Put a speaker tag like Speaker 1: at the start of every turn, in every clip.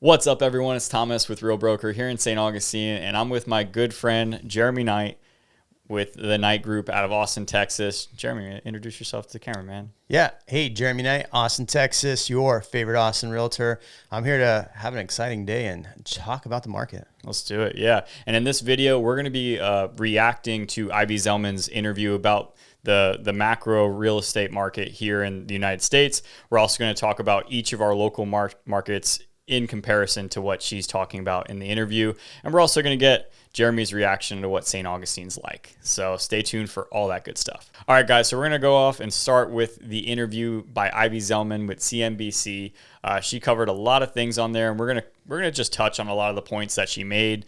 Speaker 1: What's up, everyone? It's Thomas with Real Broker here in St. Augustine, and I'm with my good friend Jeremy Knight with the Knight Group out of Austin, Texas. Jeremy, introduce yourself to the camera, man.
Speaker 2: Yeah. Hey, Jeremy Knight, Austin, Texas, your favorite Austin realtor. I'm here to have an exciting day and talk about the market.
Speaker 1: Let's do it. Yeah. And in this video, we're going to be reacting to Ivy Zelman's interview about the macro real estate market here in the United States. We're also going to talk about each of our local markets in comparison to what she's talking about in the interview. And we're also going to get Jeremy's reaction to what St. Augustine's like. So stay tuned for all that good stuff. All right, guys, so we're going to go off and start with the interview by Ivy Zelman with CNBC. She covered a lot of things on there, and we're gonna just touch on a lot of the points that she made.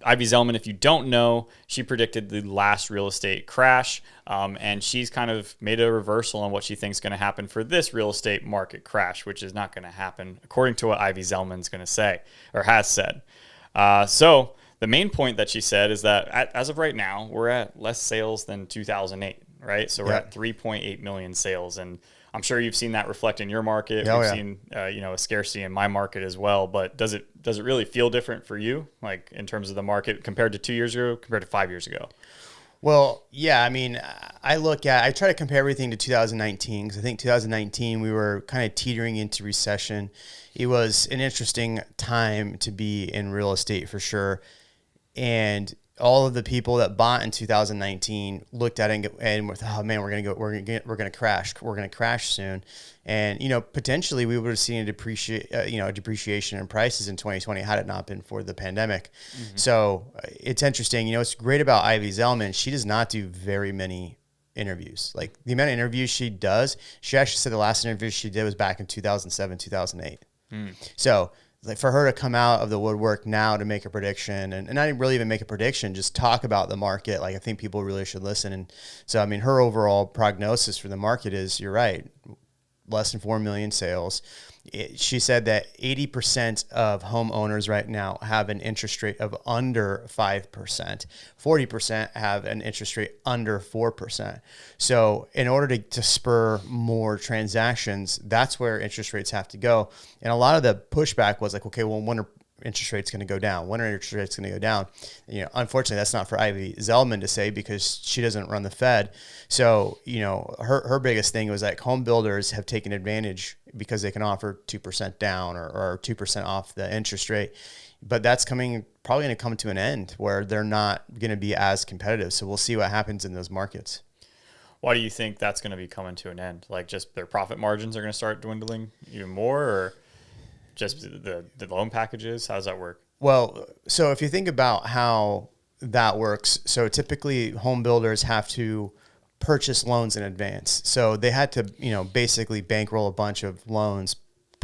Speaker 1: Ivy Zelman, if you don't know, she predicted the last real estate crash, and she's kind of made a reversal on what she thinks is going to happen for this real estate market crash, which is not going to happen according to what Ivy Zelman's going to say or has said. So the main point that she said is that as of right now, we're at less sales than 2008, right? So we're at 3.8 million sales, and I'm sure you've seen that reflect in your market. We've seen, a scarcity in my market as well. But does it really feel different for you, like in terms of the market compared to 2 years ago, compared to 5 years ago?
Speaker 2: Well, yeah, I mean, I try to compare everything to 2019 because I think 2019 we were kind of teetering into recession. It was an interesting time to be in real estate for sure. And all of the people that bought in 2019 looked at it and with, oh man, we're gonna crash soon, and potentially we would have seen a depreciation in prices in 2020 had it not been for the pandemic. Mm-hmm. So it's interesting. What's great about Ivy Zelman, she does not do very many interviews. Like the amount of interviews she does, she actually said the last interview she did was back in 2007, 2008. So like for her to come out of the woodwork now to make a prediction and not really even make a prediction, just talk about the market. Like I think people really should listen. And so, I mean, her overall prognosis for the market is, you're right, less than 4 million sales. She said that 80% of homeowners right now have an interest rate of under 5%. 40% have an interest rate under 4%. So in order to spur more transactions, that's where interest rates have to go. And a lot of the pushback was like, okay, well, when are interest rates going to go down? When are interest rates going to go down? Unfortunately, that's not for Ivy Zelman to say because she doesn't run the Fed. So, her biggest thing was like home builders have taken advantage because they can offer 2% down or 2% off the interest rate. But that's probably going to come to an end where they're not going to be as competitive. So we'll see what happens in those markets.
Speaker 1: Why do you think that's going to be coming to an end? Like just their profit margins are going to start dwindling even more, or just the loan packages? How does that work?
Speaker 2: Well, so if you think about how that works, so typically home builders have to purchase loans in advance. So they had to, basically bankroll a bunch of loans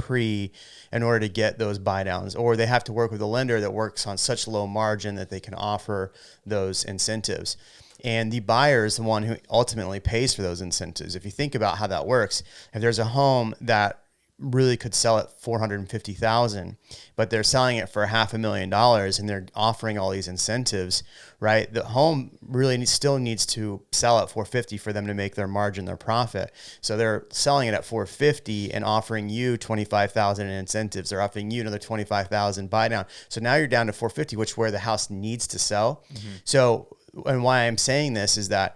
Speaker 2: in order to get those buy downs, or they have to work with a lender that works on such low margin that they can offer those incentives. And the buyer is the one who ultimately pays for those incentives. If you think about how that works, if there's a home that really could sell at $450,000, but they're selling it for $500,000 and they're offering all these incentives, right? The home really still needs to sell at $450,000 for them to make their margin, their profit. So they're selling it at $450,000 and offering you $25,000 in incentives. They're offering you another $25,000 buy down. So now you're down to $450,000, which where the house needs to sell. Mm-hmm. So, and why I'm saying this is that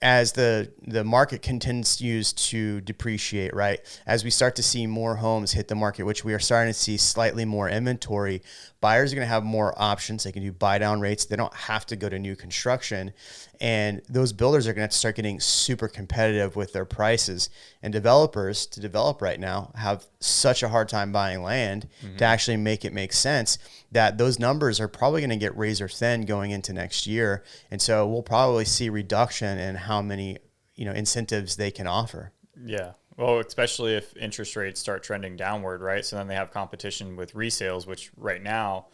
Speaker 2: as the market continues to depreciate, right? As we start to see more homes hit the market, which we are starting to see slightly more inventory, buyers are going to have more options. They can do buy down rates. They don't have to go to new construction. And those builders are going to start getting super competitive with their prices. And developers to develop right now have such a hard time buying land to actually make it make sense that those numbers are probably going to get razor thin going into next year. And so we'll probably see reduction in how many, incentives they can offer.
Speaker 1: Yeah. Well, especially if interest rates start trending downward, right? So then they have competition with resales, which right now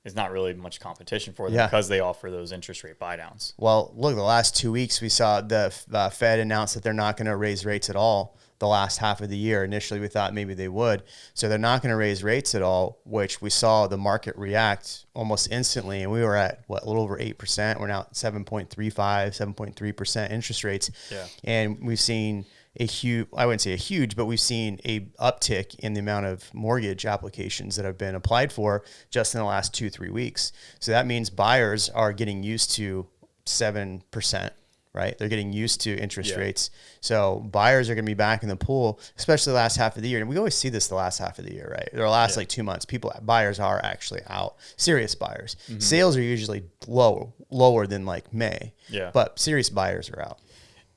Speaker 1: is not really much competition for them because they offer those interest rate buy downs.
Speaker 2: Well, look, the last 2 weeks we saw the Fed announce that they're not going to raise rates at all the last half of the year. Initially, we thought maybe they would. So they're not going to raise rates at all, which we saw the market react almost instantly. And we were at, a little over 8%. We're now at 7.35, 7.3% interest rates. Yeah. And we've seen I wouldn't say a huge, but we've seen a uptick in the amount of mortgage applications that have been applied for just in the last 2-3 weeks. So that means buyers are getting used to 7%, right? They're getting used to interest rates. So buyers are going to be back in the pool, especially the last half of the year. And we always see this the last half of the year, right? The last like 2 months, buyers are actually out. Serious buyers. Sales are usually lower than like May.
Speaker 1: Yeah.
Speaker 2: But serious buyers are out.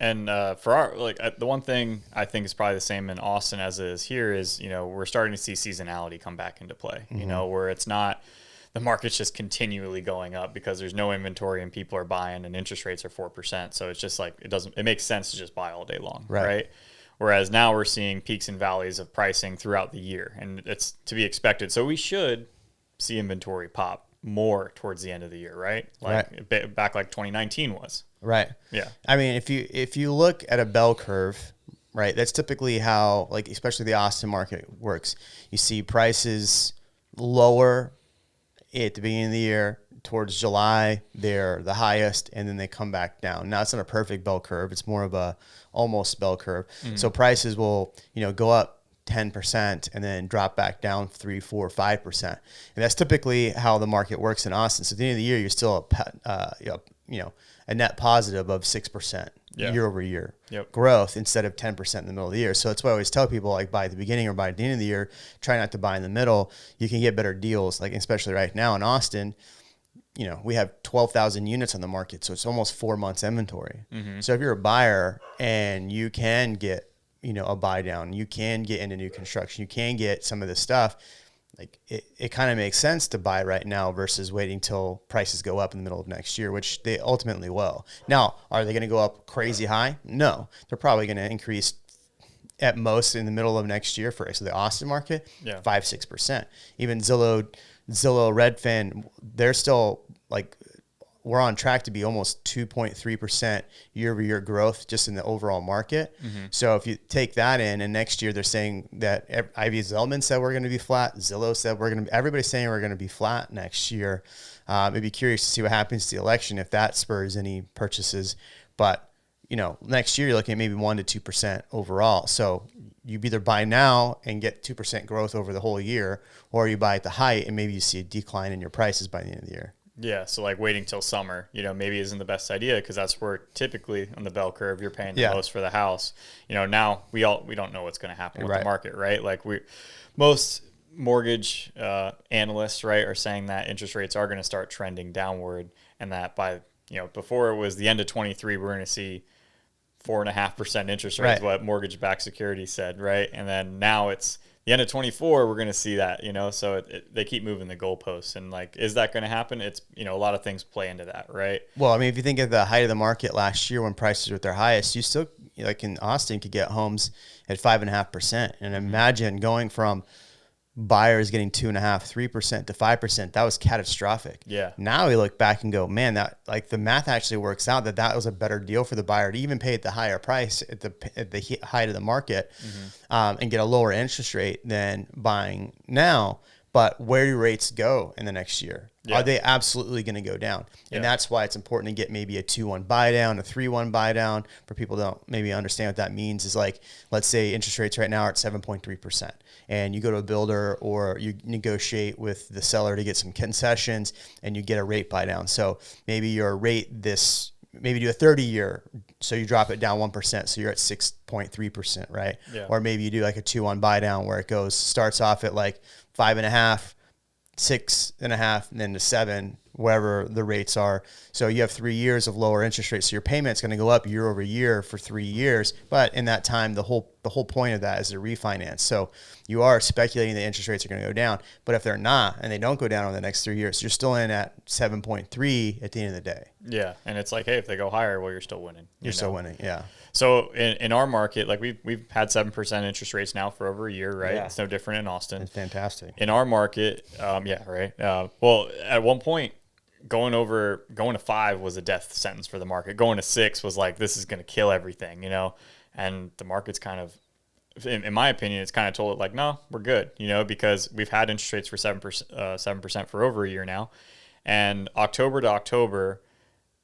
Speaker 1: And for our, the one thing I think is probably the same in Austin as it is here is, we're starting to see seasonality come back into play, where it's not, the market's just continually going up because there's no inventory and people are buying and interest rates are 4%. So it's just like, it makes sense to just buy all day long. Right. Whereas now we're seeing peaks and valleys of pricing throughout the year, and it's to be expected. So we should see inventory pop more towards the end of the year, right? Back like 2019 was.
Speaker 2: Right.
Speaker 1: Yeah.
Speaker 2: I mean, if you look at a bell curve, right, that's typically how, like, especially the Austin market works. You see prices lower at the beginning of the year. Towards July, they're the highest, and then they come back down. Now, it's not a perfect bell curve. It's more of a almost bell curve. So prices will, go up 10% and then drop back down 3, 4, 5%. And that's typically how the market works in Austin. So at the end of the year, you're still a net positive of 6% year over year growth instead of 10% in the middle of the year. So that's why I always tell people, like, buy at the beginning or buy at the end of the year. Try not to buy in the middle. You can get better deals, like especially right now in Austin. We have 12,000 units on the market, so it's almost 4 months inventory. So if you're a buyer and you can get, a buy down, you can get into new construction, you can get some of this stuff, like it kind of makes sense to buy right now versus waiting till prices go up in the middle of next year, which they ultimately will. Now, are they going to go up crazy high? No, they're probably going to increase at most in the middle of next year for the Austin market, 5-6%. Even Zillow, Redfin, they're still like, we're on track to be almost 2.3% year-over-year growth just in the overall market. So if you take that in, and next year they're saying that Ivy Zelman said we're going to be flat. Zillow said everybody's saying we're going to be flat next year. I'd be curious to see what happens to the election if that spurs any purchases. But, next year you're looking at maybe 1 to 2% overall. So you either buy now and get 2% growth over the whole year, or you buy at the height and maybe you see a decline in your prices by the end of the year.
Speaker 1: Yeah, so like waiting till summer, maybe isn't the best idea because that's where typically on the bell curve you're paying the most for the house. Now we don't know what's going to happen with the market, right? Like most mortgage analysts, right, are saying that interest rates are going to start trending downward, and that by before it was the end of 23, we're going to see 4.5% interest rates, what mortgage-backed securities said, right? And then now it's the end of 24, we're going to see that, so they keep moving the goalposts. And like, is that going to happen? It's, a lot of things play into that, right?
Speaker 2: Well, I mean, if you think of the height of the market last year when prices were at their highest, you still, like in Austin, could get homes at 5.5%. And imagine going from buyers getting 2.5%, 3% to 5%. That was catastrophic.
Speaker 1: Yeah.
Speaker 2: Now we look back and go, man, that, like, the math actually works out that was a better deal for the buyer to even pay at the higher price at the height of the market, and get a lower interest rate than buying now. But where do rates go in the next year? Are they absolutely going to go down? And that's why it's important to get maybe a 2-1 buy down, a 3-1 buy down. For people who don't maybe understand what that means, is like, let's say interest rates right now are at 7.3%, and you go to a builder or you negotiate with the seller to get some concessions, and you get a rate buy down. So maybe your rate maybe do a 30-year, so you drop it down 1%, so you're at 6.3%, right?
Speaker 1: Yeah.
Speaker 2: Or maybe you do like a 2-1 buy down where it starts off at like 5.5, 6.5, and then to 7, wherever the rates are. So you have 3 years of lower interest rates. So your payment's going to go up year over year for 3 years. But in that time, the whole point of that is to refinance. So you are speculating the interest rates are going to go down. But if they're not, and they don't go down over the next 3 years, you're still in at 7.3 at the end of the day.
Speaker 1: Yeah, and it's like, hey, if they go higher, well, you're still winning.
Speaker 2: You're still winning, yeah.
Speaker 1: So in our market, like we've had 7% interest rates now for over a year, right?
Speaker 2: Yeah.
Speaker 1: It's no different in Austin.
Speaker 2: It's fantastic.
Speaker 1: In our market, right. Well, at one point, going to 5 was a death sentence for the market. Going to 6 was like, this is going to kill everything, And the market's kind of, in my opinion, it's kind of told it like, no, we're good, because we've had interest rates for 7% for over a year now, and October to October,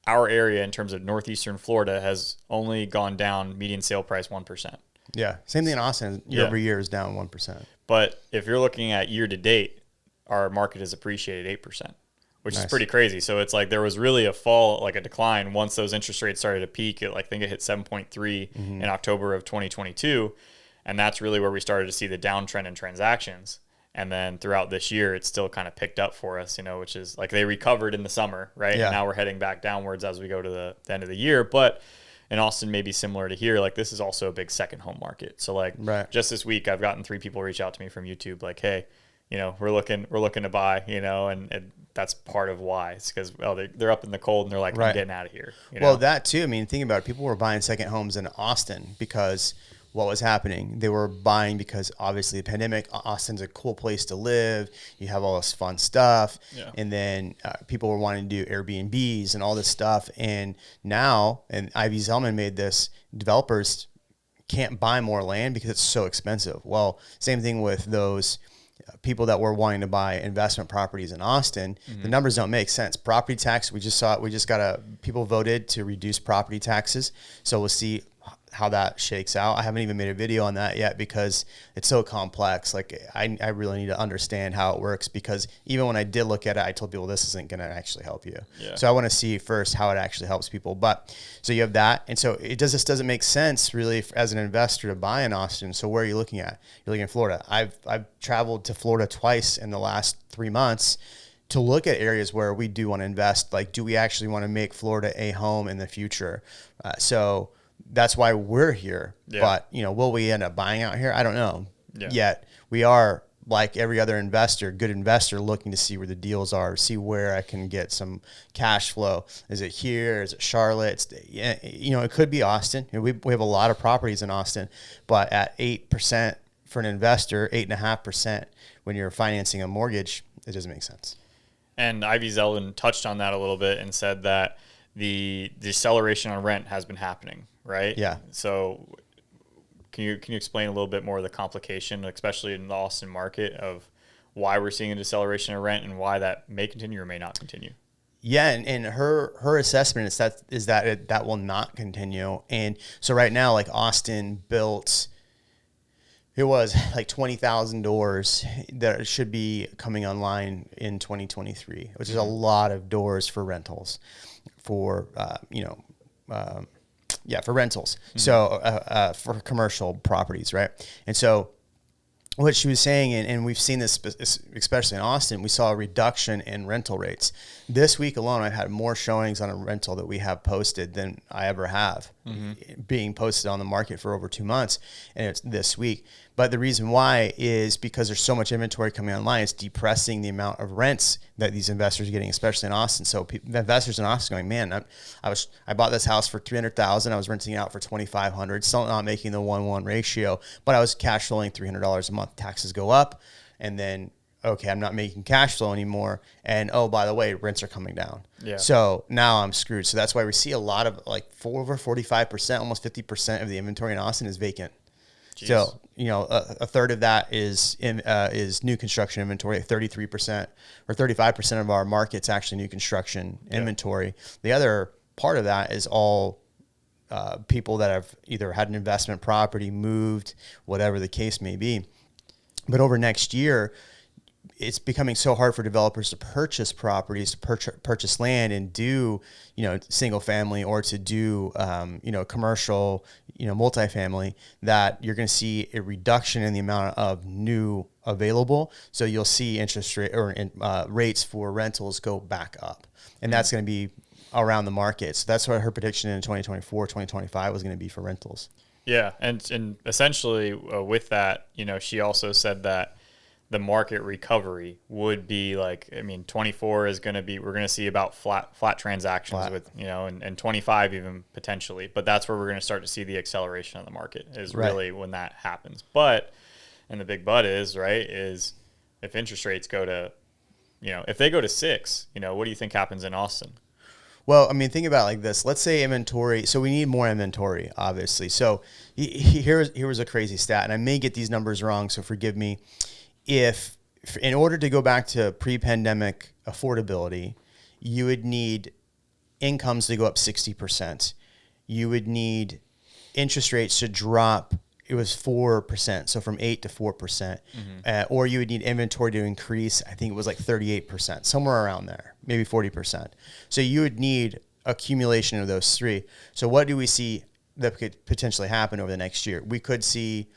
Speaker 1: our area in terms of northeastern Florida has only gone down median sale price 1%.
Speaker 2: Yeah. Same thing in Austin. Year over year is down 1%.
Speaker 1: But if you're looking at year to date, our market has appreciated 8%, which is pretty crazy. So it's like there was really a fall, like a decline once those interest rates started to peak. I think it hit 7.3 in October of 2022. And that's really where we started to see the downtrend in transactions. And then throughout this year, it's still kind of picked up for us, which is like they recovered in the summer, right?
Speaker 2: Yeah.
Speaker 1: And now we're heading back downwards as we go to the end of the year. But in Austin, maybe similar to here, like this is also a big second home market. So like just this week, I've gotten 3 people reach out to me from YouTube, like, hey, we're looking to buy, and that's part of why. It's because, they're up in the cold and they're like, I'm getting out of here.
Speaker 2: Well, that too. I mean, think about it. People were buying second homes in Austin because what was happening? They were buying because obviously the pandemic. Austin's a cool place to live. You have all this fun stuff. Yeah. And then people were wanting to do Airbnbs and all this stuff. And now, and Ivy Zelman made this, developers can't buy more land because it's so expensive. Well, same thing with those people that were wanting to buy investment properties in Austin. The numbers don't make sense. Property tax, we just got people voted to reduce property taxes. So we'll see how that shakes out. I haven't even made a video on that yet because it's so complex. Like I really need to understand how it works, because even when I did look at it, I told people this isn't going to actually help you. Yeah. So I want to see first how it actually helps people. But so you have that. And so this doesn't make sense really as an investor to buy in Austin. So where are you looking at? You're looking at Florida. I've traveled to Florida twice in the last 3 months to look at areas where we do want to invest. Like, do we actually want to make Florida a home in the future? So that's why we're here. Yeah. But, will we end up buying out here? I don't know. Yeah. Yet we are, like every other investor, good investor, looking to see where the deals are, see where I can get some cash flow. Is it here? Is it Charlotte? It could be Austin. We have a lot of properties in Austin, but at 8% for an investor, 8.5% when you're financing a mortgage, it doesn't make sense.
Speaker 1: And Ivy Zelman touched on that a little bit and said that the deceleration on rent has been happening, right?
Speaker 2: Yeah.
Speaker 1: So can you explain a little bit more of the complication, especially in the Austin market, of why we're seeing a deceleration of rent and why that may continue or may not continue?
Speaker 2: Yeah, and her assessment is that that will not continue. And so right now, like Austin built, it was like 20,000 doors that should be coming online in 2023, which is a lot of doors for rentals, for for rentals. So for commercial properties, right? And so what she was saying, and we've seen this especially in Austin, we saw a reduction in rental rates. This week alone, I've had more showings on a rental that we have posted than I ever have, being posted on the market for over 2 months, and it's this week. But the reason why is because there's so much inventory coming online. It's depressing the amount of rents that these investors are getting, especially in Austin. So investors in Austin going, man, I bought this house for $300,000. I was renting it out for $2,500. Still not making the 1-1 ratio, but I was cash flowing $300 a month. Taxes go up, and then okay, I'm not making cash flow anymore. And oh, by the way, rents are coming down. Yeah. So now I'm screwed. So that's why we see a lot of over 45%, almost 50% of the inventory in Austin is vacant. Jeez. So, a third of that is new construction inventory. 33% or 35% of our market's actually new construction inventory. The other part of that is all people that have either had an investment property, moved, whatever the case may be. But over next year, it's becoming so hard for developers to purchase properties, to purchase land and do, single family, or to do, commercial, multifamily, that you're going to see a reduction in the amount of new available. So you'll see interest rate or rates for rentals go back up, and that's going to be around the market. So that's what her prediction in 2024, 2025 was going to be for rentals.
Speaker 1: Yeah. And essentially with that, she also said that the market recovery would be 24 is going to be, we're going to see about flat transactions with, and 25 even potentially, but that's where we're going to start to see the acceleration of the market is really when that happens. But, and the big but is if interest rates go to, if they go to 6, what do you think happens in Austin?
Speaker 2: Well, I mean, think about it like this. Let's say inventory. So we need more inventory, obviously. So here was a crazy stat, and I may get these numbers wrong, so forgive me. If in order to go back to pre-pandemic affordability, you would need incomes to go up 60%. You would need interest rates to drop it was 4%. So from 8 to 4%, or you would need inventory to increase. I think it was like 38%, somewhere around there, maybe 40%. So you would need accumulation of those three. So what do we see that could potentially happen over the next year? We could see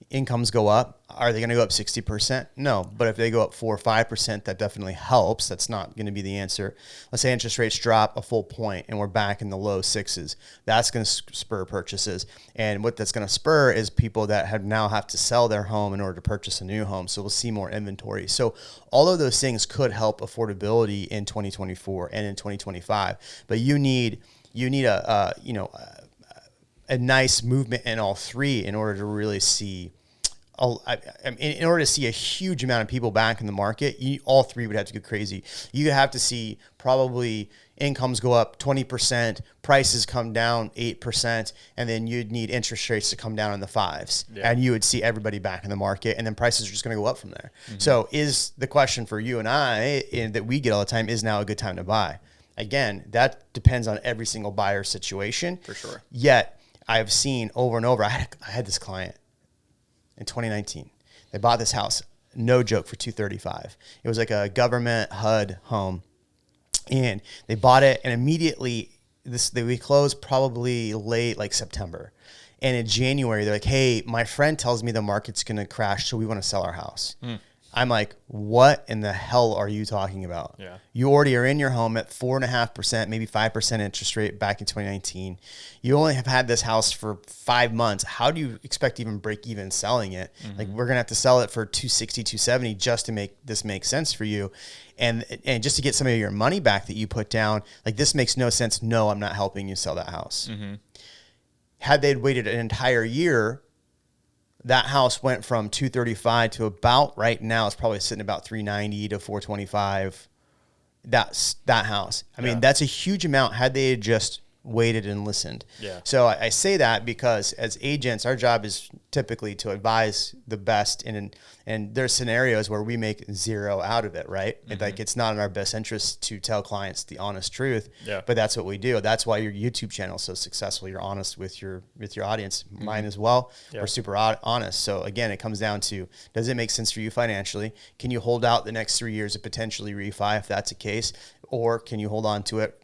Speaker 2: incomes go up. Are they going to go up 60%? No. But if they go up 4 or 5%, that definitely helps. That's not going to be the answer. Let's say interest rates drop a full point and we're back in the low sixes. That's going to spur purchases. And what that's going to spur is people that now have to sell their home in order to purchase a new home. So we'll see more inventory. So all of those things could help affordability in 2024 and in 2025. But you need a nice movement in all three in order to really see, in order to see a huge amount of people back in the market. All three would have to go crazy. You have to see probably incomes go up 20%, prices come down 8%, and then you'd need interest rates to come down in the 5s. Yeah. And you would see everybody back in the market, and then prices are just going to go up from there. Mm-hmm. So is the question for you and I that we get all the time, is now a good time to buy? Again, that depends on every single buyer situation.
Speaker 1: For sure.
Speaker 2: Yet, I've seen over and over, I had this client in 2019. They bought this house, no joke, for $235,000. It was like a government HUD home. And they bought it, and immediately we closed probably late, like September. And in January, they're like, hey, my friend tells me the market's going to crash, so we want to sell our house. I'm like, what in the hell are you talking about?
Speaker 1: Yeah.
Speaker 2: You already are in your home at 4.5%, maybe 5% interest rate back in 2019. You only have had this house for 5 months. How do you expect to even break even selling it? Mm-hmm. Like, we're going to have to sell it for $260,000, $270,000 just to make this make sense for you. And just to get some of your money back that you put down, like, this makes no sense. No, I'm not helping you sell that house. Mm-hmm. Had they waited an entire year, that house went from $235,000 to about, right now, it's probably sitting about $390,000 to $425,000. That's that house. I mean, that's a huge amount had they just waited and listened.
Speaker 1: Yeah.
Speaker 2: So I say that because as agents, our job is typically to advise the best, and there's scenarios where we make zero out of it, right? Mm-hmm. Like, it's not in our best interest to tell clients the honest truth, but that's what we do. That's why your YouTube channel is so successful. You're honest with your audience. Mm-hmm. Mine as well. We're super honest. So again, it comes down to, does it make sense for you financially? Can you hold out the next 3 years to potentially refi if that's the case? Or can you hold on to it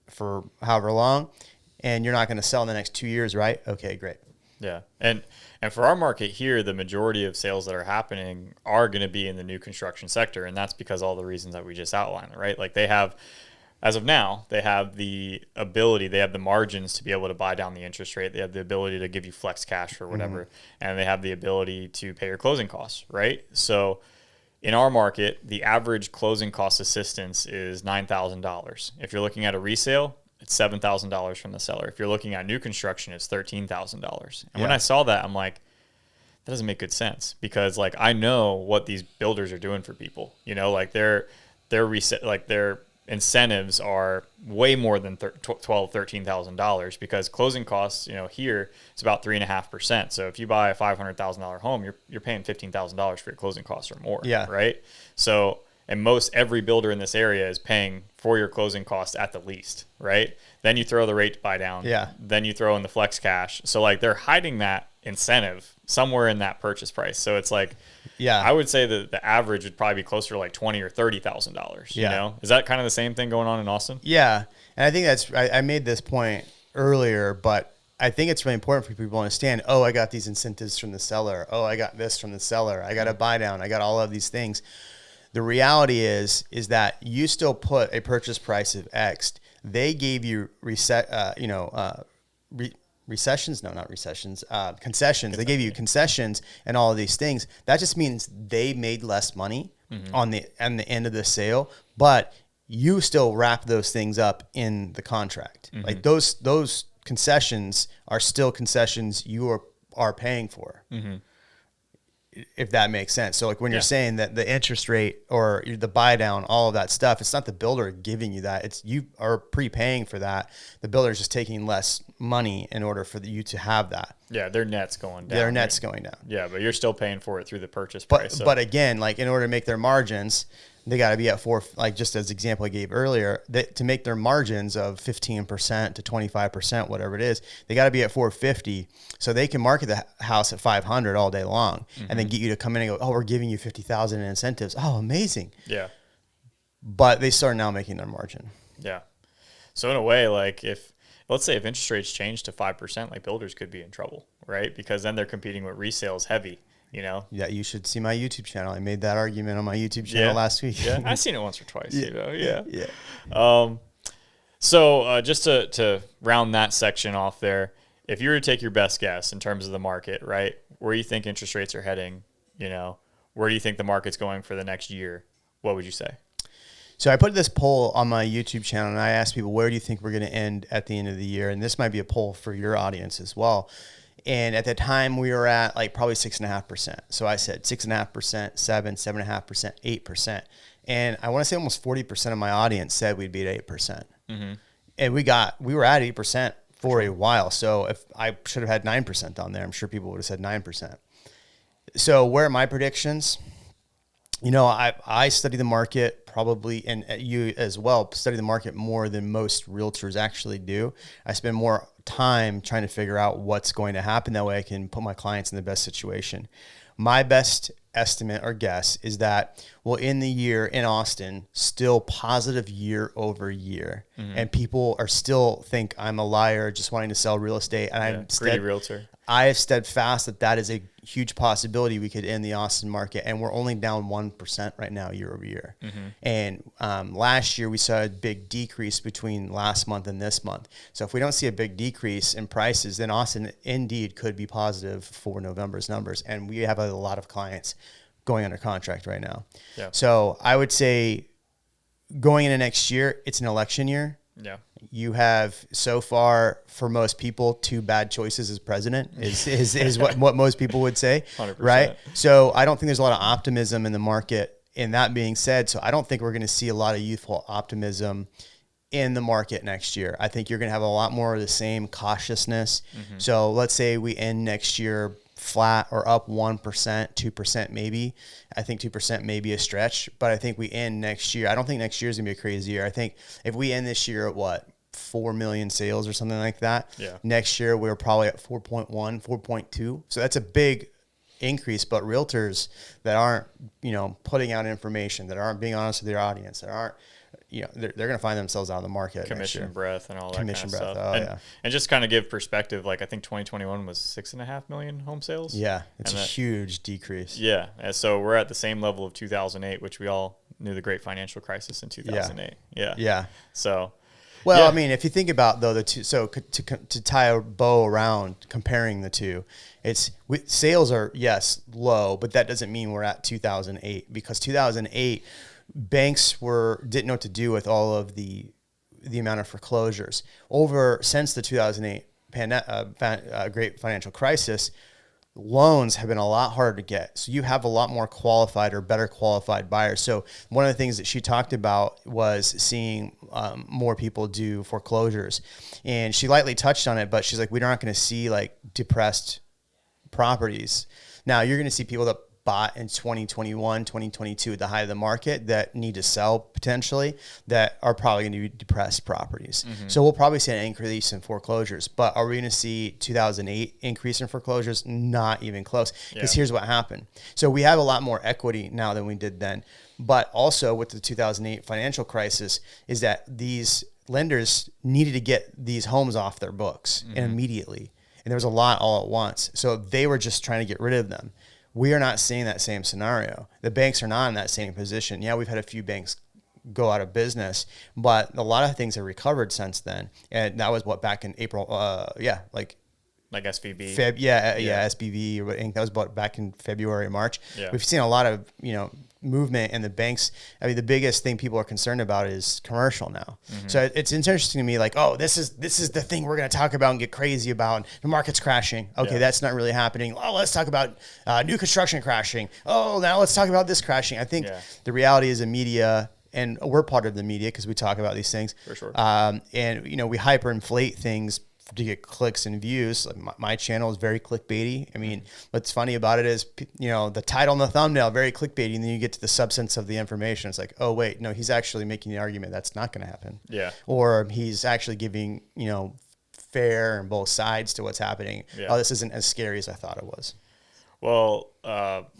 Speaker 2: for however long, and you're not going to sell in the next 2 years, right? Okay, great.
Speaker 1: Yeah. And for our market here, the majority of sales that are happening are going to be in the new construction sector. And that's because all the reasons that we just outlined, right? Like, they have, as of now, they have the ability, they have the margins to be able to buy down the interest rate. They have the ability to give you flex cash or whatever. Mm-hmm. And they have the ability to pay your closing costs, right? So in our market, the average closing cost assistance is $9,000. If you're looking at a resale, it's $7,000 from the seller. If you're looking at new construction, it's $13,000. And when I saw that, I'm like, that doesn't make good sense, because, like, I know what these builders are doing for people. You know, like, their incentives are way more than $13,000, because closing costs, you know, here it's about 3.5%. So if you buy a $500,000 home, you're paying $15,000 for your closing costs or more. Yeah. Right. So, and every builder in this area is paying for your closing costs at the least. Right. Then you throw the rate to buy down. Yeah. Then you throw in the flex cash. So, like, they're hiding that incentive somewhere in that purchase price. So it's like, I would say that the average would probably be closer to like $20,000 or $30,000. You know, is that kind of the same thing going on in Austin? Yeah, and I think I made this point earlier, but I think it's really important for people to understand. Oh, I got these incentives from the seller. Oh, I got this from the seller. I got a buy down. I got all of these things. The reality is that you still put a purchase price of X. They gave you concessions. They gave you concessions and all of these things. That just means they made less money on the end of the sale, but you still wrap those things up in the contract. Mm-hmm. Like, those concessions are still concessions you are paying for. Mm-hmm. If that makes sense. So, like, when you're saying that the interest rate or the buy down, all of that stuff, it's not the builder giving you that. It's you are prepaying for that. The builder is just taking less money in order for you to have that. Yeah, their net's going down. Yeah, but you're still paying for it through the purchase price. But again, like, in order to make their margins,
Speaker 2: they got to be at four, like just as the example I gave earlier, that to make their margins of 15% to 25%, whatever it is, they got to be at 450. So they can market the house at 500 all day long and then get you to come in and go, oh, we're giving you 50,000 in incentives. Oh, amazing.
Speaker 1: Yeah.
Speaker 2: But they start now making their margin.
Speaker 1: Yeah. So in a way, like let's say if interest rates change to 5%, like builders could be in trouble, right? Because then they're competing with resales heavy, you know?
Speaker 2: Yeah, you should see my YouTube channel. I made that argument on my YouTube channel last week.
Speaker 1: Yeah, I've seen it once or twice,
Speaker 2: yeah.
Speaker 1: you know? Yeah.
Speaker 2: Yeah.
Speaker 1: So just to round that section off there, if you were to take your best guess in terms of the market, right, where you think interest rates are heading, you know, where do you think the market's going for the next year? What would you say?
Speaker 2: So I put this poll on my YouTube channel and I asked people, where do you think we're going to end at the end of the year? And this might be a poll for your audience as well. And at the time we were at like probably 6.5%. So I said 6.5%, 7.5%, 8%. And I want to say almost 40% of my audience said we'd be at 8%. Mm-hmm. And we were at 8% for a while. So if I should have had 9% on there, I'm sure people would have said 9%. So where are my predictions? You know, I study the market probably, and you as well, study the market more than most realtors actually do. I spend more time trying to figure out what's going to happen. That way I can put my clients in the best situation. My best estimate or guess is that we'll end the year in Austin still positive year over year. Mm-hmm. And people are still think I'm a liar just wanting to sell real estate. And
Speaker 1: greedy realtor.
Speaker 2: I have steadfast that is a huge possibility we could end the Austin market, and we're only down 1% right now year over year. Mm-hmm. And last year we saw a big decrease between last month and this month. So if we don't see a big decrease in prices, then Austin indeed could be positive for November's numbers. And we have a lot of clients going under contract right now. Yeah. So I would say going into next year, it's an election year.
Speaker 1: Yeah.
Speaker 2: You have so far for most people 2 bad choices as president is what most people would say,
Speaker 1: 100%.
Speaker 2: Right? So I don't think there's a lot of optimism in the market. And that being said, so I don't think we're going to see a lot of youthful optimism in the market next year. I think you're going to have a lot more of the same cautiousness. Mm-hmm. So let's say we end next year flat or up 1%, 2% maybe. I think 2% may be a stretch, but I think we end next year. I don't think next year is going to be a crazy year. I think if we end this year at 4 million sales or something like that, next year we're probably at 4.1, 4.2. So that's a big increase, but realtors that aren't, putting out information, that aren't being honest with their audience, that aren't, they're going to find themselves out of the market.
Speaker 1: Commission breath and all that
Speaker 2: Commission
Speaker 1: kind of
Speaker 2: breath.
Speaker 1: stuff.
Speaker 2: Oh,
Speaker 1: and just kind of give perspective, like I think 2021 was 6.5 million home sales.
Speaker 2: Yeah, it's a huge decrease.
Speaker 1: Yeah, and so we're at the same level of 2008, which we all knew the great financial crisis in 2008. Yeah. So.
Speaker 2: Well, I mean, if you think about though the two, so to tie a bow around comparing the two, sales are low, but that doesn't mean we're at 2008, because 2008 banks didn't know what to do with all of the amount of foreclosures. Since the 2008 great financial crisis, loans have been a lot harder to get. So you have a lot more qualified or better qualified buyers. So one of the things that she talked about was seeing more people do foreclosures. And she lightly touched on it, but she's like, we're not going to see like depressed properties. Now you're going to see people that bought in 2021, 2022 at the height of the market that need to sell potentially, that are probably going to be depressed properties. Mm-hmm. So we'll probably see an increase in foreclosures, but are we going to see 2008 increase in foreclosures? Not even close, because here's what happened. So we have a lot more equity now than we did then, but also with the 2008 financial crisis is that these lenders needed to get these homes off their books and immediately. And there was a lot all at once. So they were just trying to get rid of them. We are not seeing that same scenario. The banks are not in that same position. Yeah, we've had a few banks go out of business, but a lot of things have recovered since then. And that was back in April. Like
Speaker 1: SVB.
Speaker 2: SBV or what Inc. That was back in February or March. Yeah. We've seen a lot of movement in the banks. I mean, the biggest thing people are concerned about is commercial now. Mm-hmm. So it's interesting to me, like, oh, this is the thing we're going to talk about and get crazy about. The market's crashing. Okay, that's not really happening. Oh, let's talk about new construction crashing. Oh, now let's talk about this crashing. I think the reality is the media, and we're part of the media because we talk about these things.
Speaker 1: For sure.
Speaker 2: And we hyperinflate things to get clicks and views. Like my channel is very clickbaity. I mean, what's funny about it is, the title and the thumbnail, very clickbaity. And then you get to the substance of the information. It's like, oh, wait, no, he's actually making the argument that's not going to happen.
Speaker 1: Yeah.
Speaker 2: Or he's actually giving, fair and both sides to what's happening.
Speaker 1: Yeah.
Speaker 2: Oh, this isn't as scary as I thought it was.
Speaker 1: Well,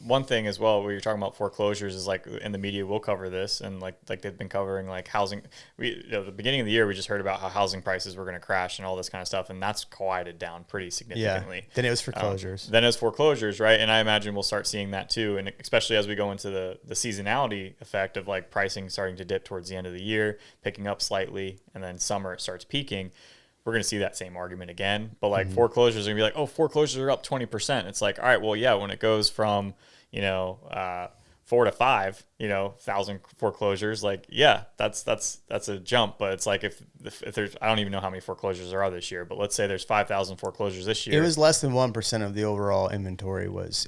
Speaker 1: one thing as well, where you're talking about foreclosures, is like in the media, we'll cover this, and like they've been covering like housing. The beginning of the year, we just heard about how housing prices were going to crash and all this kind of stuff, and that's quieted down pretty significantly.
Speaker 2: Yeah. Then it was foreclosures.
Speaker 1: Right? And I imagine we'll start seeing that too, and especially as we go into the seasonality effect of like pricing starting to dip towards the end of the year, picking up slightly, and then summer it starts peaking. We're going to see that same argument again. But like foreclosures are going to be like, oh, foreclosures are up 20%. It's like, all right, well, yeah, when it goes from, 4 to 5, 1,000 foreclosures, like, yeah, that's a jump. But it's like if there's, I don't even know how many foreclosures there are this year, but let's say there's 5,000 foreclosures this year.
Speaker 2: It was less than 1% of the overall inventory. It was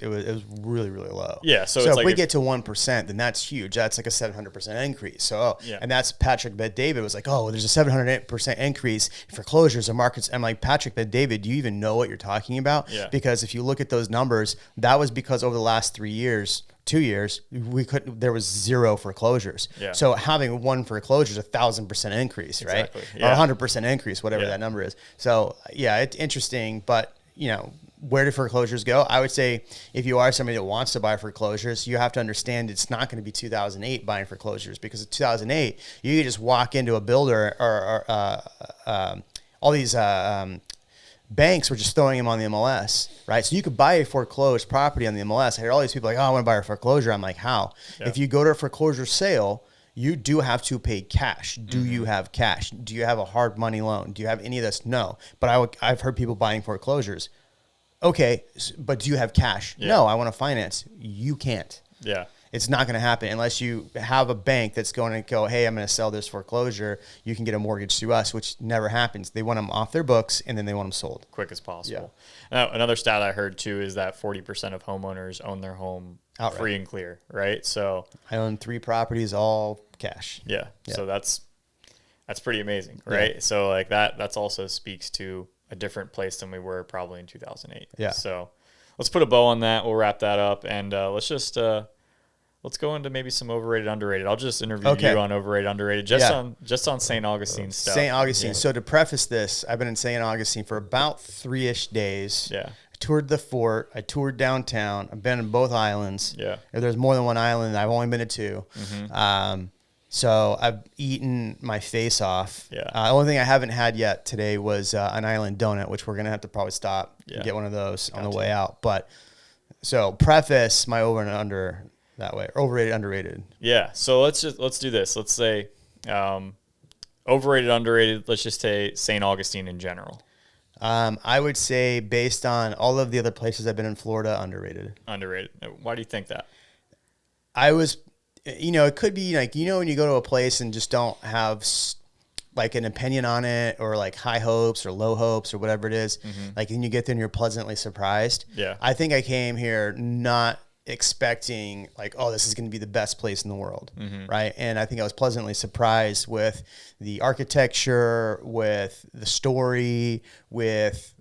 Speaker 2: really, really low.
Speaker 1: Yeah. So
Speaker 2: it's
Speaker 1: if
Speaker 2: like we get to 1%, then that's huge. That's like a 700% increase. So, and that's Patrick Bet-David was like, oh, well, there's a 700% increase in foreclosures and markets. I'm like, Patrick Bet-David, do you even know what you're talking about?
Speaker 1: Yeah.
Speaker 2: Because if you look at those numbers, that was because over the last 2 years, there was zero foreclosures.
Speaker 1: Yeah.
Speaker 2: So having one foreclosure is 1,000% increase, right?
Speaker 1: Exactly. Yeah.
Speaker 2: Or 100% increase, whatever that number is. So yeah, it's interesting, but where do foreclosures go? I would say if you are somebody that wants to buy foreclosures, you have to understand it's not going to be 2008 buying foreclosures, because in 2008, you could just walk into a builder or all these banks were just throwing them on the MLS, right? So you could buy a foreclosed property on the MLS. I hear all these people like, oh, I want to buy a foreclosure. I'm like, how?
Speaker 1: Yeah.
Speaker 2: If you go to a foreclosure sale, you do have to pay cash. Do you have cash? Do you have a hard money loan? Do you have any of this? No. But I've heard people buying foreclosures. Okay, but do you have cash?
Speaker 1: Yeah.
Speaker 2: No, I want to finance. You can't.
Speaker 1: Yeah.
Speaker 2: It's not going to happen unless you have a bank that's going to go, hey, I'm going to sell this foreclosure. You can get a mortgage through us, which never happens. They want them off their books, and then they want them sold.
Speaker 1: Quick as possible. Yeah. Another stat I heard too is that 40% of homeowners own their home outright, free and clear, right? So
Speaker 2: I own 3 properties, all cash.
Speaker 1: Yeah. So that's pretty amazing, right? Yeah. So like that's also speaks to a different place than we were probably in 2008.
Speaker 2: Yeah.
Speaker 1: So let's put a bow on that. We'll wrap that up, and let's go into maybe some overrated, underrated. I'll just interview you on overrated, underrated, just on St. Augustine stuff.
Speaker 2: St. Augustine. Yeah. So to preface this, I've been in St. Augustine for about 3-ish days.
Speaker 1: Yeah.
Speaker 2: I toured the fort. I toured downtown. I've been in both islands.
Speaker 1: Yeah.
Speaker 2: If there's more than one island, I've only been to 2. Mm-hmm. So I've eaten my face off.
Speaker 1: Yeah.
Speaker 2: The only thing I haven't had yet today was an island donut, which we're going to have to probably stop and get one of those on the way out. But so preface my over and under that way. Overrated, underrated.
Speaker 1: Yeah. So let's do this. Let's say overrated, underrated. Let's just say St. Augustine in general.
Speaker 2: I would say based on all of the other places I've been in Florida, underrated.
Speaker 1: Underrated. Why do you think that?
Speaker 2: It could be like, when you go to a place and just don't have like an opinion on it, or like high hopes or low hopes or whatever it is, like then you get there and you're pleasantly surprised.
Speaker 1: Yeah.
Speaker 2: I think I came here not expecting like, oh, this is going to be the best place in the world. Right. And I think I was pleasantly surprised with the architecture, with the story, with,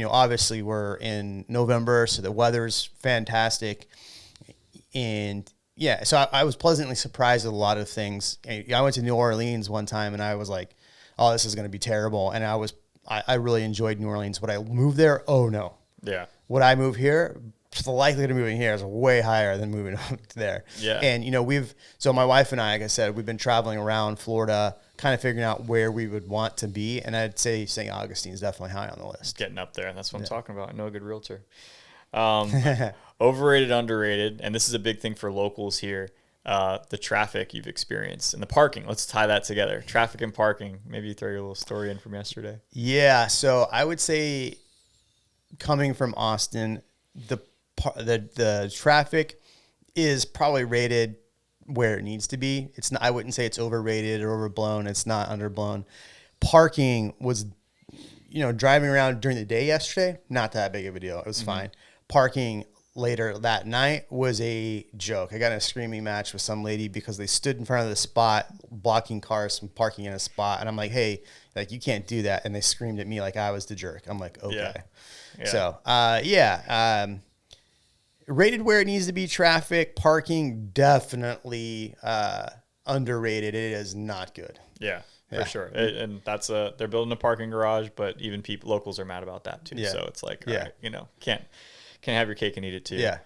Speaker 2: obviously we're in November, so the weather's fantastic. And yeah, so I was pleasantly surprised with a lot of things. I went to New Orleans one time and I was like, oh, this is going to be terrible. And I really enjoyed New Orleans. Would I move there? Oh no.
Speaker 1: Yeah.
Speaker 2: Would I move here? The likelihood of moving here is way higher than moving there.
Speaker 1: Yeah.
Speaker 2: And, so my wife and I, like I said, we've been traveling around Florida, kind of figuring out where we would want to be. And I'd say St. Augustine is definitely high on the list.
Speaker 1: Getting up there. That's what I'm talking about. I know a good realtor. Overrated, underrated. And this is a big thing for locals here. The traffic you've experienced and the parking. Let's tie that together. Traffic and parking. Maybe you throw your little story in from yesterday.
Speaker 2: Yeah. So I would say coming from Austin, the traffic is probably rated where it needs to be. It's not, I wouldn't say it's overrated or overblown. It's not underblown. Parking was, driving around during the day yesterday, not that big of a deal. It was fine. Parking later that night was a joke. I got in a screaming match with some lady because they stood in front of the spot blocking cars from parking in a spot, and I'm like, hey, like, you can't do that, and they screamed at me like I was the jerk. I'm like, okay.
Speaker 1: Yeah.
Speaker 2: So rated where it needs to be. Traffic, parking, definitely underrated. It is not good.
Speaker 1: Yeah, for sure. And that's they're building a parking garage, but even locals are mad about that too.
Speaker 2: Yeah.
Speaker 1: So it's like, all right, can't have your cake and eat it too.
Speaker 2: Yeah.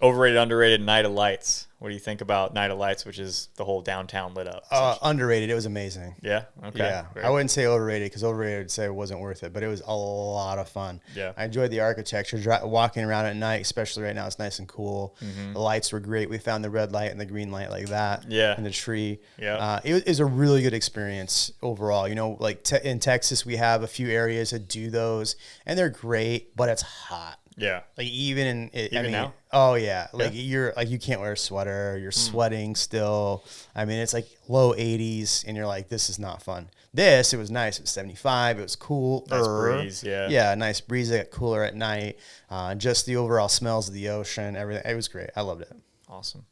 Speaker 1: Overrated, underrated, Night of Lights. What do you think about Night of Lights, which is the whole downtown lit up?
Speaker 2: Underrated. It was amazing.
Speaker 1: Yeah. Okay.
Speaker 2: Yeah. I wouldn't say overrated, because overrated would say it wasn't worth it, but it was a lot of fun.
Speaker 1: Yeah.
Speaker 2: I enjoyed the architecture, walking around at night, especially right now. It's nice and cool. The lights were great. We found the red light and the green light like that.
Speaker 1: Yeah.
Speaker 2: In the tree.
Speaker 1: Yeah.
Speaker 2: It was a really good experience overall. You know, like in Texas, we have a few areas that do those, and they're great, but it's hot.
Speaker 1: Yeah.
Speaker 2: Like even
Speaker 1: now?
Speaker 2: Oh yeah. Like you're like, you can't wear a sweater. You're sweating still. I mean, it's like low 80s, and you're like, this is not fun. It was nice. It was 75. It was cool.
Speaker 1: Nice breeze. Yeah.
Speaker 2: Yeah. Nice breeze. It got cooler at night. Just the overall smells of the ocean, everything. It was great. I loved it.
Speaker 1: Awesome.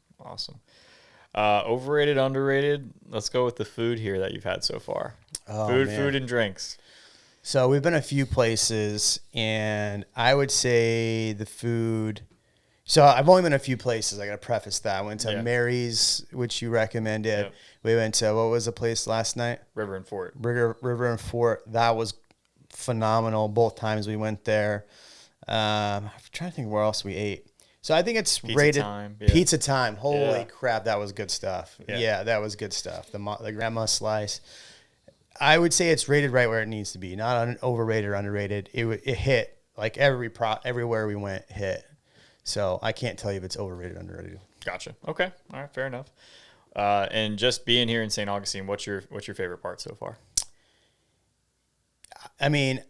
Speaker 1: Overrated, underrated. Let's go with the food here that you've had so far. Food and drinks.
Speaker 2: So we've been a few places, and I would say the food. So I've only been a few places. I got to preface that. I went to Mary's, which you recommended.
Speaker 1: Yep.
Speaker 2: We went to, what was the place last night?
Speaker 1: River and Fort.
Speaker 2: River and Fort. That was phenomenal. Both times we went there. I'm trying to think where else we ate. So I think it's rated Pizza Time. Holy crap, that was good stuff. Yeah, that was good stuff. The grandma slice. I would say it's rated right where it needs to be, not overrated or underrated. It hit, like everywhere we went hit. So I can't tell you if it's overrated or underrated.
Speaker 1: Gotcha. Okay. All right. Fair enough. And just being here in St. Augustine, what's your favorite part so far?
Speaker 2: I mean,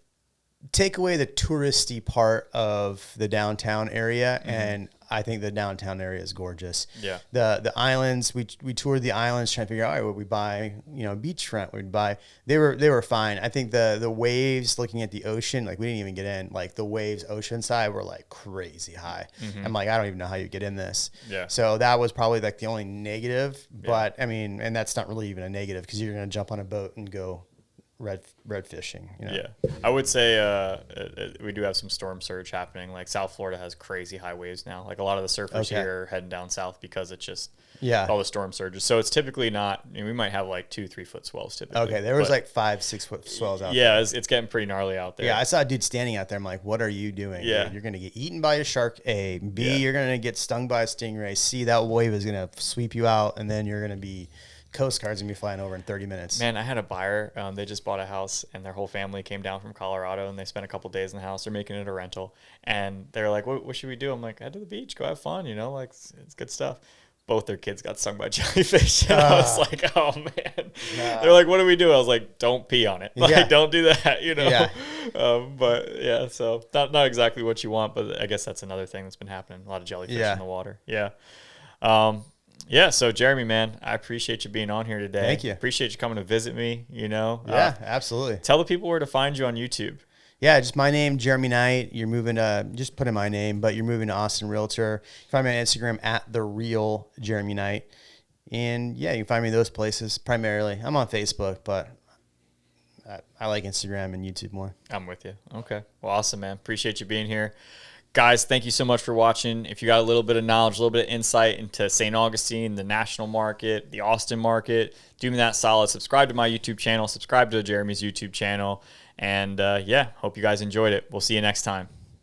Speaker 2: take away the touristy part of the downtown area, and I think the downtown area is gorgeous.
Speaker 1: Yeah.
Speaker 2: The islands, we toured the islands trying to figure out, all right, what we buy, beachfront we'd buy. They were fine. I think the waves, looking at the ocean, like we didn't even get in, like the waves oceanside were like crazy high. I'm like, I don't even know how you get in this.
Speaker 1: Yeah.
Speaker 2: So that was probably like the only negative, but I mean, and that's not really even a negative, because you're going to jump on a boat and go red fishing.
Speaker 1: Yeah, I would say we do have some storm surge happening. Like South Florida has crazy high waves now. Like a lot of the surfers here are heading down south because it's just all the storm surges. So it's typically not. I mean, we might have like 2-3 foot swells typically.
Speaker 2: Okay, there was like 5-6 foot swells out there.
Speaker 1: Yeah, it's getting pretty gnarly out there.
Speaker 2: Yeah, I saw a dude standing out there. I'm like, what are you doing?
Speaker 1: Yeah,
Speaker 2: dude? You're gonna get eaten by a shark. A, B, you're gonna get stung by a stingray. C, that wave is gonna sweep you out, and then you're gonna be. Coast Guard's gonna be flying over in 30 minutes.
Speaker 1: Man, I had a buyer. They just bought a house, and their whole family came down from Colorado, and they spent a couple days in the house. They're making it a rental, and they're like, "What should we do?" I'm like, "Head to the beach, go have fun. Like it's good stuff." Both their kids got stung by jellyfish, and I was like, "Oh man!" They're like, "What do we do?" I was like, "Don't pee on it. Like, don't do that."
Speaker 2: Yeah.
Speaker 1: But yeah, so not exactly what you want, but I guess that's another thing that's been happening. A lot of jellyfish in the water. Yeah. Yeah, so Jeremy, man, I appreciate you being on here today.
Speaker 2: Thank you.
Speaker 1: Appreciate you coming to visit me,
Speaker 2: Yeah, absolutely.
Speaker 1: Tell the people where to find you on YouTube.
Speaker 2: Yeah, just my name, Jeremy Knight. You're moving to, just put in my name, but you're moving to Austin Realtor. You can find me on Instagram at The Real Jeremy Knight. And yeah, you can find me in those places primarily. I'm on Facebook, but I like Instagram and YouTube more.
Speaker 1: I'm with you. Okay. Well, awesome, man. Appreciate you being here. Guys, thank you so much for watching. If you got a little bit of knowledge, a little bit of insight into St. Augustine, the national market, the Austin market, do me that solid. Subscribe to my YouTube channel. Subscribe to Jeremy's YouTube channel. And, hope you guys enjoyed it. We'll see you next time.